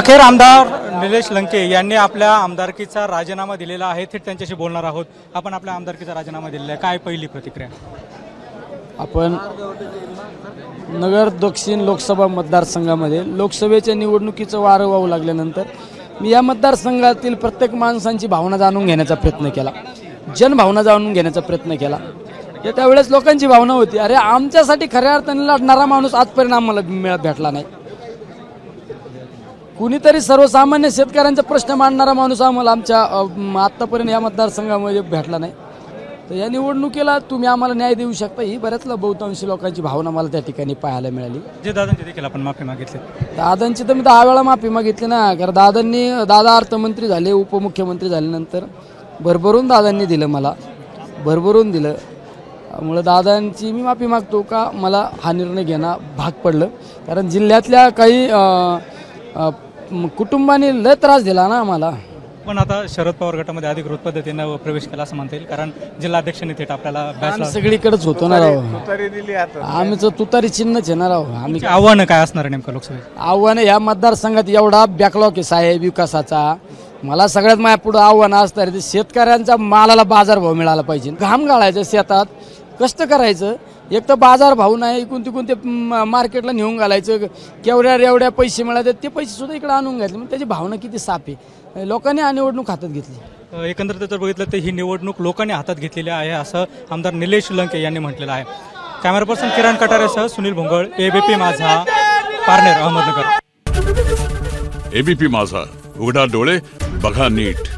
अखेर आमदार निलेश लंके यांनी आपल्या आमदारकीचा राजीनामा दिलेला आहे। थेट त्यांच्याशी बोलणार आहोत। आपण आपल्या आमदारकीचा राजीनामा दिलेला आहे, काय पहिली प्रतिक्रिया? आपण नगर दक्षिण लोकसभा मतदारसंघामध्ये लोकसभेच्या निवडणुकीचं वारं वाहू लागल्यानंतर मी या मतदारसंघातील प्रत्येक माणसांची भावना जाणून घेण्याचा प्रयत्न केला, जनभावना जाणून घेण्याचा प्रयत्न केला। त्यावेळेस लोकांची भावना होती, अरे आमच्यासाठी खऱ्या अर्थाने लढणारा माणूस आजपर्यंत आम्हाला भेटला नाही। कुणीतरी सर्वसामान्य शेतकऱ्यांचा प्रश्न मांडणारा माणूस आम्हाला आमच्या आत्तापर्यंत या मतदारसंघामध्ये भेटला नाही। तर या निवडणुकीला तुम्ही आम्हाला न्याय देऊ शकता, ही बऱ्याच बहुतांशी लोकांची भावना मला त्या ठिकाणी पाहायला मिळाली। जे दादांची देखील आपण माफी मागितली, दादांची तर मी 10 वेळा माफी मागितली ना, कारण दादा अर्थमंत्री झाले, उपमुख्यमंत्री झाल्यानंतर भरभरून दादांनी दिलं, मला भरभरून दिलं। त्यामुळे दादांची मी माफी मागतो का मला हा निर्णय घेणं भाग पडलं, कारण जिल्ह्यातल्या काही कुटुंबांनी लय त्रास दिला ना आम्हाला। पण आता शरद पवार गटामध्ये अधिकृत पद्धतीने प्रवेश केला असं म्हणता येईल, कारण जिल्हाध्यक्षांनी थेट आपल्याला सगळीकडेच होतो ना राव, आमचं तुतारी चिन्हच आहे ना राव। आम्ही आव्हानं काय असणार नेमकं लोकसभेत? आव्हानं या मतदारसंघात एवढा बॅकलॉग आहे साहेब विकासाचा, मला सगळ्यात माझ्या पुढे आव्हानं असणार आहे। शेतकऱ्यांचा मालाला बाजारभाव मिळाला पाहिजे, घाम गाळायचं शेतात, कष्ट करायचं, एक तर बाजार भाव नाही, कोणते मार्केटला नेऊन घालायचं, केवढ्या पैसे मिळाले ते पैसे सुद्धा इकडे आणून घातले। मग त्याची भावना किती साफ आहे, लोकांनी हा निवडणूक हातात घेतली। एकंदरीत जर बघितलं तर ही निवडणूक लोकांनी हातात घेतलेली आहे असं आमदार निलेश लंके यांनी म्हटलेलं आहे। कॅमेरा पर्सन किरण कटारेसह सुनील भोंगळ, एबीपी माझा, पारनेर, अहमदनगर। एबीपी माझा, उघडा डोळे बघा नीट।